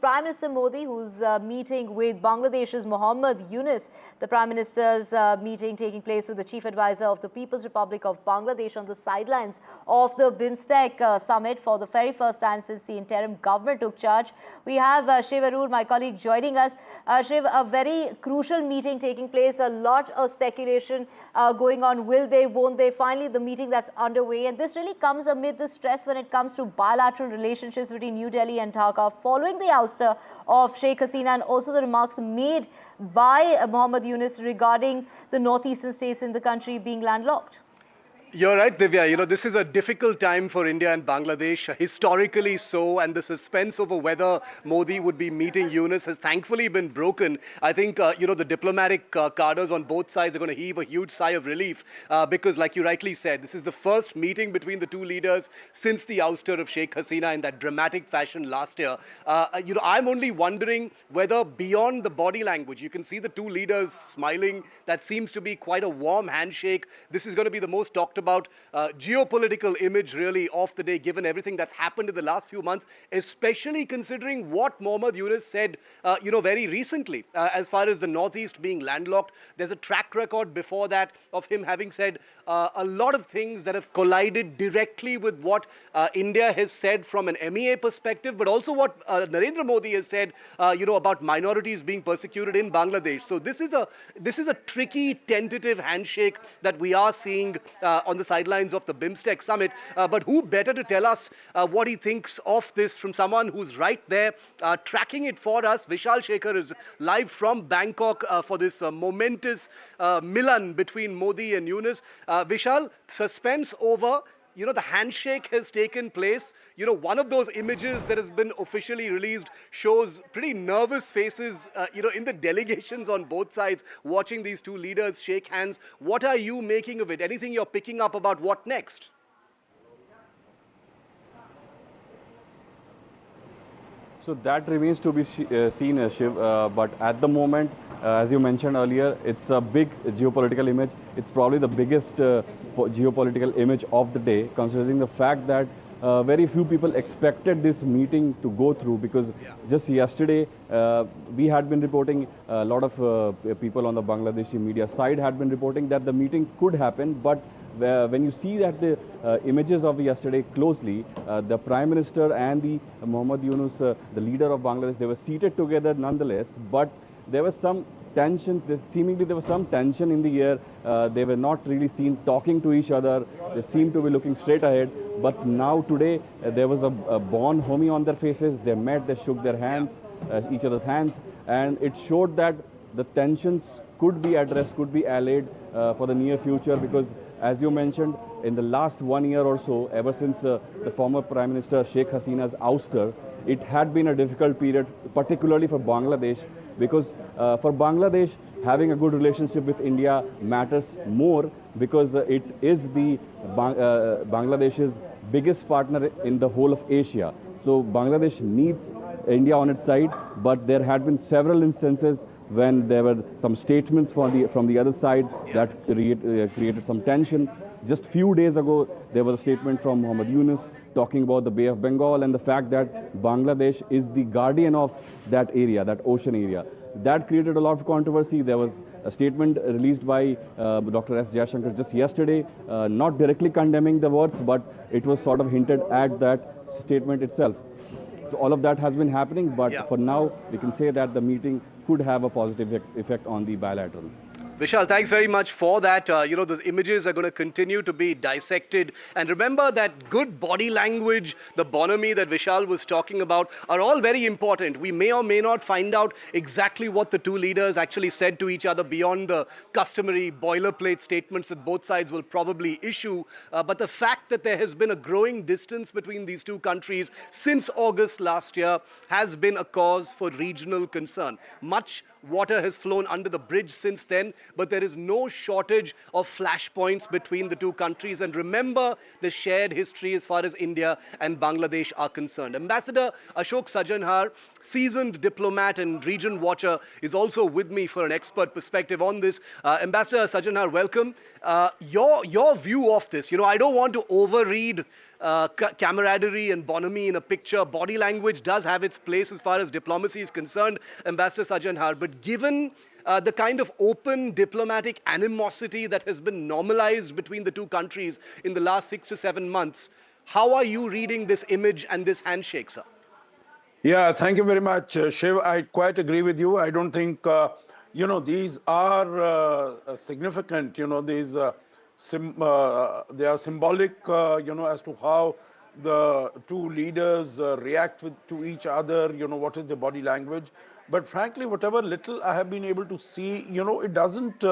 Prime Minister Modi, who's meeting with Bangladesh's Mohammad Yunus. The Prime Minister's meeting taking place with the Chief Advisor of the People's Republic of Bangladesh on the sidelines of the BIMSTEC Summit for the very first time since the interim government took charge. We have Shiv Arur, my colleague, joining us. Shiv, a very crucial meeting taking place, a lot of speculation going on. Will they, won't they? Finally, the meeting that's underway. And this really comes amid the stress when it comes to bilateral relationships between New Delhi and Dhaka following the ouster of Sheikh Hasina, and also the remarks made by Mohammad Yunus regarding the northeastern states in the country being landlocked. You're right, Divya. You know, this is a difficult time for India and Bangladesh, historically so, and the suspense over whether Modi would be meeting Yunus has thankfully been broken. I think, you know, the diplomatic cadres on both sides are going to heave a huge sigh of relief because, like you rightly said, this is the first meeting between the two leaders since the ouster of Sheikh Hasina in that dramatic fashion last year. You know, I'm only wondering whether beyond the body language, you can see the two leaders smiling. That seems to be quite a warm handshake. This is going to be the most talked about geopolitical image really of the day, given everything that's happened in the last few months, especially considering what Mohammad Yunus said, you know, very recently as far as the Northeast being landlocked. There's a track record before that of him having said a lot of things that have collided directly with what India has said from an MEA perspective, but also what Narendra Modi has said, you know, about minorities being persecuted in Bangladesh. So this is a tricky, tentative handshake that we are seeing on the sidelines of the BIMSTEC Summit. But who better to tell us what he thinks of this from someone who's right there tracking it for us. Vishal Shekhar is live from Bangkok for this momentous Milan between Modi and Yunus. Vishal, suspense over. You know, the handshake has taken place. You know, one of those images that has been officially released shows pretty nervous faces, you know, in the delegations on both sides, watching these two leaders shake hands. What are you making of it? Anything you're picking up about what next? So that remains to be seen, Shiv, but at the moment, as you mentioned earlier, it's a big geopolitical image. It's probably the biggest geopolitical image of the day, considering the fact that very few people expected this meeting to go through, because just yesterday we had been reporting, a lot of people on the Bangladeshi media side had been reporting that the meeting could happen, but when you see that the images of yesterday closely, the Prime Minister and the Mohammad Yunus, the leader of Bangladesh, they were seated together nonetheless, but there was some tension. Seemingly there was some tension in the air. They were not really seen talking to each other. They seemed to be looking straight ahead. But now today there was a bond homie on their faces. They met, they shook their hands, each other's hands, and it showed that the tensions could be addressed, could be allayed for the near future, because as you mentioned, in the last 1 year or so, ever since the former Prime Minister Sheikh Hasina's ouster, it had been a difficult period, particularly for Bangladesh, because for Bangladesh, having a good relationship with India matters more, because it is the Bangladesh's biggest partner in the whole of Asia. So Bangladesh needs India on its side, but there had been several instances when there were some statements from the other side that created some tension. Just few days ago, there was a statement from Mohammad Yunus talking about the Bay of Bengal and the fact that Bangladesh is the guardian of that area, that ocean area. That created a lot of controversy. There was a statement released by Dr. S. Jaishankar just yesterday, not directly condemning the words, but it was sort of hinted at that statement itself. So all of that has been happening, but for now, we can say that the meeting could have a positive effect on the bilaterals. Vishal, thanks very much for that. You know, those images are going to continue to be dissected. And remember that good body language, the bonhomie that Vishal was talking about, are all very important. We may or may not find out exactly what the two leaders actually said to each other beyond the customary boilerplate statements that both sides will probably issue. But the fact that there has been a growing distance between these two countries since August last year has been a cause for regional concern. Much water has flown under the bridge since then, but there is no shortage of flashpoints between the two countries. And remember the shared history as far as India and Bangladesh are concerned. Ambassador Ashok Sajanhar, seasoned diplomat and region watcher, is also with me for an expert perspective on this. Ambassador Sajanhar, welcome. Your view of this, you know, I don't want to overread camaraderie and bonhomie in a picture. Body language does have its place as far as diplomacy is concerned, Ambassador Sajanhar. But given the kind of open diplomatic animosity that has been normalized between the two countries in the last 6 to 7 months, how are you reading this image and this handshake, sir? Yeah, thank you very much, Shiv. I quite agree with you. I don't think, these are significant, these they are symbolic, as to how the two leaders react to each other, what is the body language. But frankly, whatever little I have been able to see, it doesn't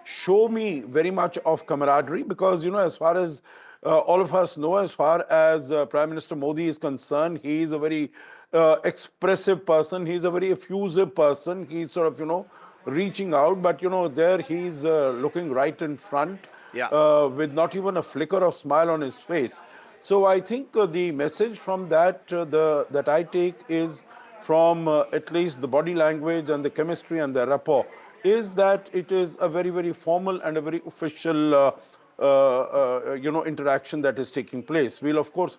show me very much of camaraderie because, as far as all of us know, as far as Prime Minister Modi is concerned, he is a very expressive person. He's a very effusive person. He's sort of, reaching out, but, there he's looking right in front with not even a flicker of smile on his face. So I think the message from that, that I take is from at least the body language and the chemistry and the rapport, is that it is a very, very formal and a very official interaction that is taking place. We'll, of course,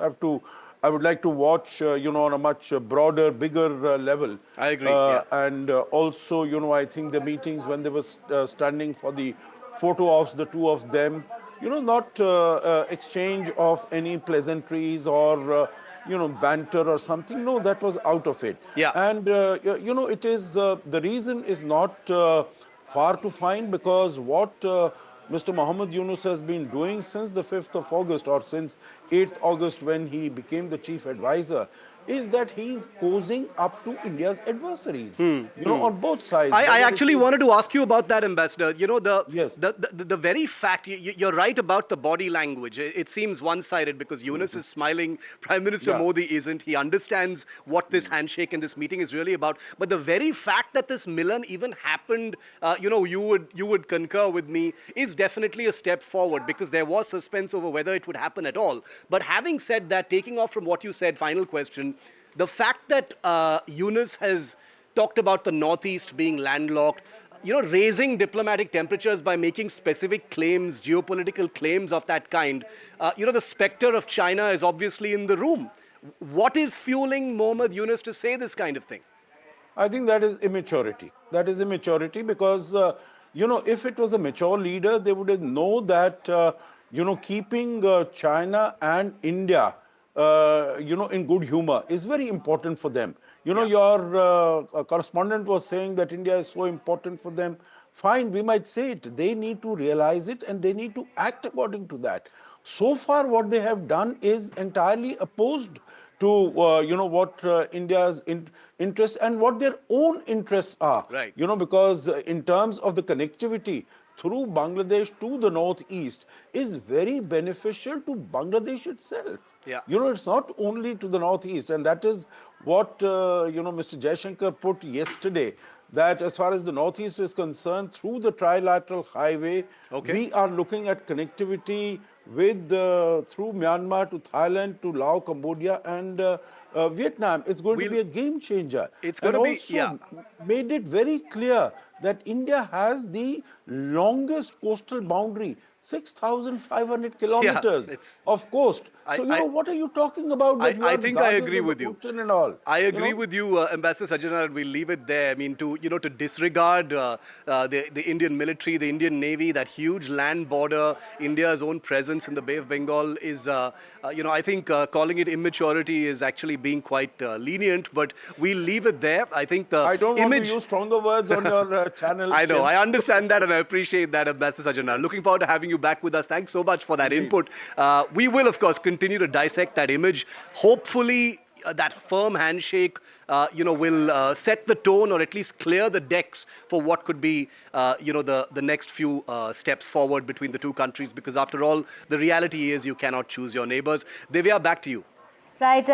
I would like to watch, on a much broader, bigger level. I agree. And also, I think the meetings when they were standing for the photo of the two of them, not exchange of any pleasantries or, banter or something. No, that was out of it. Yeah. And, it is, the reason is not far to find because what Mr. Mohammed Yunus has been doing since the 5th of August or since 8th August when he became the chief advisor is that he's cozying up to India's adversaries, on both sides. I actually wanted to ask you about that, Ambassador. Yes. The very fact, you're right about the body language. It seems one-sided because Yunus is smiling, Prime Minister Modi isn't. He understands what this handshake and this meeting is really about. But the very fact that this Milan even happened, you would concur with me, is definitely a step forward because there was suspense over whether it would happen at all. But having said that, taking off from what you said, final question, the fact that Yunus has talked about the Northeast being landlocked, raising diplomatic temperatures by making specific claims, geopolitical claims of that kind, the specter of China is obviously in the room. What is fueling Mohammed Yunus to say this kind of thing? I think that is immaturity. That is immaturity because, if it was a mature leader, they would know that, keeping China and India in good humor is very important for them. Your correspondent was saying that India is so important for them. Fine, we might say it. They need to realize it and they need to act according to that. So far, what they have done is entirely opposed to, what India's interests and what their own interests are. Right. Because in terms of the connectivity through Bangladesh to the northeast is very beneficial to Bangladesh itself. Yeah. It's not only to the northeast, and that is what, Mr. Jaishankar put yesterday, that as far as the northeast is concerned, through the trilateral highway, we are looking at connectivity with through Myanmar to Thailand to Laos, Cambodia, and Vietnam. It's going to be a game changer. It's going to be, also made it very clear that India has the longest coastal boundary, 6,500 kilometers of coast. So, what are you talking about? I think I agree with you. And all, I agree with you, Ambassador Sajanhar, and we'll leave it there. I mean, to disregard the Indian military, the Indian Navy, that huge land border, India's own presence in the Bay of Bengal is, I think calling it immaturity is actually being quite lenient, but we'll leave it there. I think the I don't want to use stronger words on your channel. I know, I understand that and I appreciate that, Ambassador Sajanhar. Looking forward to having you back with us. Thanks so much for that input. We will, of course, continue to dissect that image. Hopefully, that firm handshake, will set the tone or at least clear the decks for what could be, the next few steps forward between the two countries. Because after all, the reality is you cannot choose your neighbors. Divya, back to you. Right.